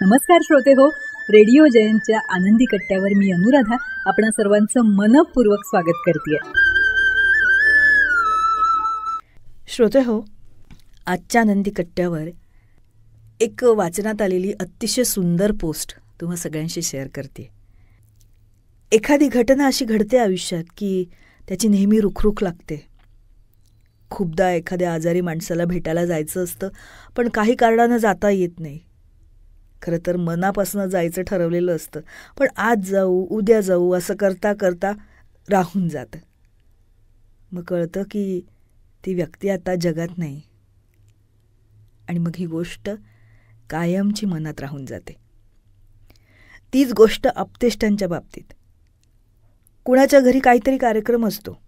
नमस्कार श्रोते हो, रेडिओ जयंतच्या आनंदी कट्ट्यावर मी अनुराधा आपणा सर्वांचं मनपूर्वक स्वागत करते. श्रोते हो, आजच्या आनंदी कट्ट्यावर एक वाचनात आलेली अतिशय सुंदर पोस्ट तुम्हा सगळ्यांशी शेअर करते. एखादी घटना अशी घडते आयुष्यात की त्याची नेहमी रुखरुख लागते. खूपदा एखाद्या आजारी माणसाला भेटायला जायचं असतं, पण काही कारणानं जाता येत नाही. खरं तर मनापासून जायचं ठरवलेलं असतं, पण आज जाऊ उद्या जाऊ असं करता करता राहून जातं. मग कळतं की ती व्यक्ती आता जगात नाही आणि मग ही गोष्ट कायमची मनात राहून जाते. तीच गोष्ट आप्तेष्टांच्या बाबतीत. कुणाच्या घरी काहीतरी कार्यक्रम असतो,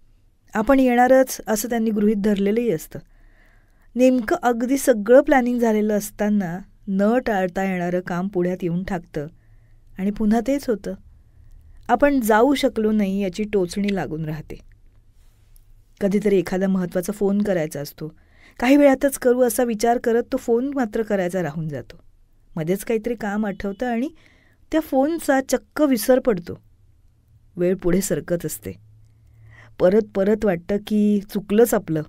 आपण येणारच असं त्यांनी गृहीत धरलेलंही असतं. नेमकं अगदी सगळं प्लॅनिंग झालेलं असताना न टाळता येणारं काम पुढ्यात येऊन ठाकतं आणि पुन्हा तेच होतं. आपण जाऊ शकलो नाही याची टोचणी लागून राहते. कधीतरी एखादा महत्त्वाचा फोन करायचा असतो, काही वेळातच करू असा विचार करत तो फोन मात्र करायचा राहून जातो. मध्येच काहीतरी काम आठवतं आणि त्या फोनचा चक्क विसर पडतो. वेळ पुढे सरकत असते. परत परत वाटतं की चुकलंच आपलं,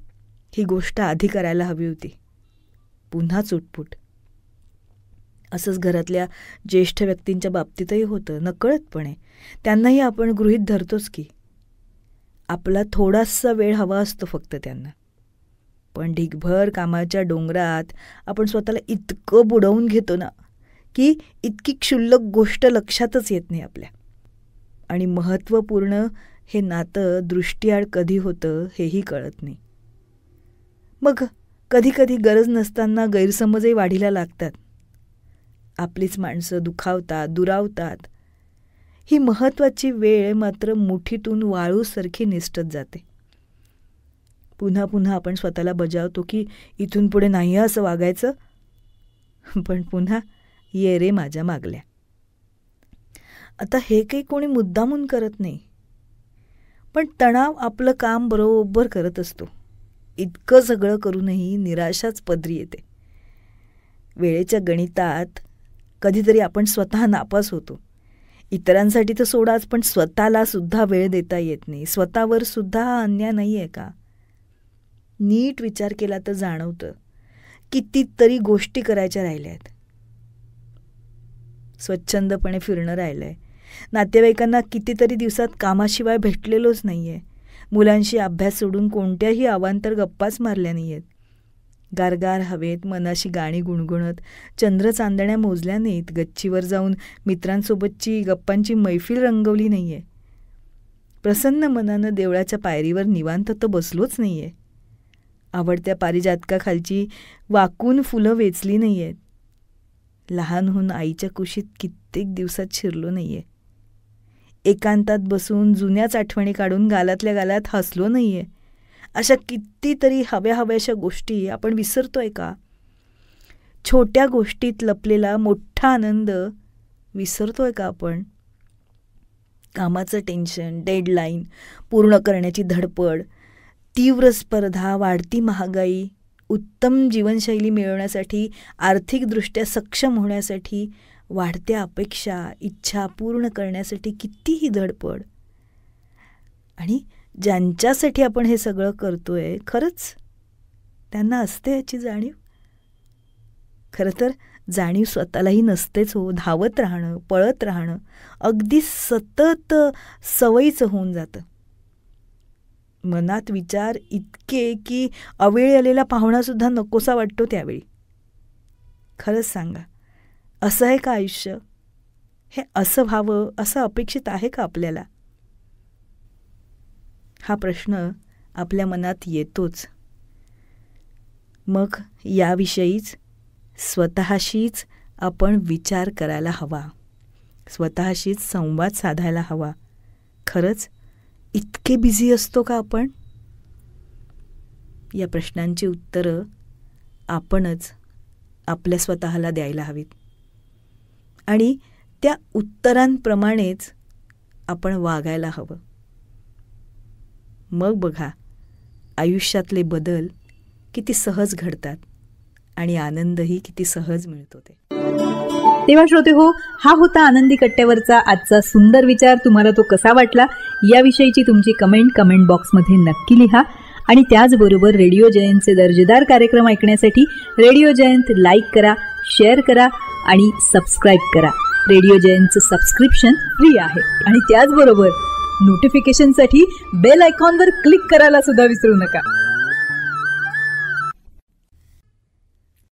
ही गोष्ट आधी करायला हवी होती. पुन्हा चुटपुट. असंच घरातल्या ज्येष्ठ व्यक्तींच्या बाबतीतही होतं. नकळतपणे त्यांनाही आपण गृहीत धरतोच की आपला थोडासा वेळ हवा असतो फक्त त्यांना. पण ढिगभर कामाच्या डोंगरात आपण स्वतःला इतकं बुडवून घेतो ना की इतकी क्षुल्लक गोष्ट लक्षातच येत नाही आपल्या. आणि महत्त्वपूर्ण हे नातं दृष्टीआड कधी होतं हेही कळत नाही. मग कधीकधी गरज नसताना गैरसमजही वाढीला लागतात. आपलीच माणसं दुखावतात, दुरावतात. ही महत्त्वाची वेळ मात्र मुठीतून वाळूसारखी निसटत जाते. पुन्हा पुन्हा आपण स्वतःला बजावतो की इथून पुढे नाही असं वागायचं, पण पुन्हा ये रे माझ्या मागल्या. आता हे काही कोणी मुद्दामून करत नाही, पण तणाव आपलं काम बरोबर करत असतो. इतकं सगळं करूनही निराशाच पदरी येते. वेळेच्या गणितात कधीतरी आपण स्वतः नापास होतो. इतरांसाठी तर सोडाच, पण स्वतःला सुद्धा वेळ देता येत नाही. स्वतःवर सुद्धा हा अन्याय नाही आहे का? नीट विचार केला तर जाणवतं कितीतरी गोष्टी करायच्या राहिल्या आहेत. स्वच्छंदपणे फिरणं राहिलं आहे. नातेवाईकांना कितीतरी दिवसात कामाशिवाय भेटलेलोच नाही आहे. मुलांशी अभ्यास सोडून कोणत्याही अवांतर गप्पाच मारल्या नाही आहेत. गारगार हवेत मनाशी गाणी गुणगुणत चंद्र चांदण्या मोजल्या नाहीत. गच्चीवर जाऊन मित्रांसोबतची गप्पांची मैफिल रंगवली नाही आहे. प्रसन्न मनानं देवळाच्या पायरीवर निवांत तर बसलोच नाही आहे. आवडत्या पारिजातकाखालची वाकून फुलं वेचली नाही आहेत. लहानहून आईच्या कुशीत कित्येक दिवसात शिरलो नाही आहे. एकांतात बसून जुन्याच आठवणी काढून गालातल्या गालात हसलो नाही आहे. अशा कितीतरी हव्याशा गोष्टी आपण विसरतोय का? छोट्या गोष्टीत लपलेला मोठा आनंद विसरतोय का आपण? कामाचं टेन्शन, डेडलाईन पूर्ण करण्याची धडपड, तीव्र स्पर्धा, वाढती महागाई, उत्तम जीवनशैली मिळवण्यासाठी, आर्थिकदृष्ट्या सक्षम होण्यासाठी, वाढत्या अपेक्षा, इच्छा पूर्ण करण्यासाठी कितीही धडपड. आणि ज्यांच्यासाठी आपण हे सगळं करतोय खरंच त्यांना असते याची जाणीव? खरं तर जाणीव स्वतःलाही नसतेच हो. धावत राहणं, पळत राहणं अगदी सतत सवयीचं होऊन जातं. मनात विचार इतके की अवेळी आलेला पाहुणासुद्धा नकोसा वाटतो त्यावेळी. खरंच सांगा, असं आहे का आयुष्य? हे असं व्हावं असं अपेक्षित आहे का आपल्याला? हा प्रश्न आपल्या मनात येतोच. मग याविषयीच स्वतःशीच आपण विचार करायला हवा, स्वतःशीच संवाद साधायला हवा. खरंच इतके बिझी असतो का आपण? या प्रश्नांची उत्तरं आपणच आपल्या स्वतःला द्यायला हवीत आणि त्या उत्तरांप्रमाणेच आपण वागायला हवं. मग बघा आयुष्यातले बदल किती सहज घडतात आणि आनंदही किती सहज मिळतो ते. तेव्हा श्रोते हो, हा होता आनंदी कट्ट्यावरचा आजचा सुंदर विचार. तुम्हाला तो कसा वाटला याविषयीची तुमची कमेंट बॉक्समध्ये नक्की लिहा. आणि त्याचबरोबर रेडिओ जयंतचे दर्जेदार कार्यक्रम ऐकण्यासाठी रेडिओ जयंत लाईक करा, शेअर करा आणि सबस्क्राईब करा. रेडिओ जयंतचं सबस्क्रिप्शन फ्री आहे. आणि त्याचबरोबर नोटिफिकेशनसाठी बेल आयकॉनवर क्लिक करायला सुद्धा विसरू नका.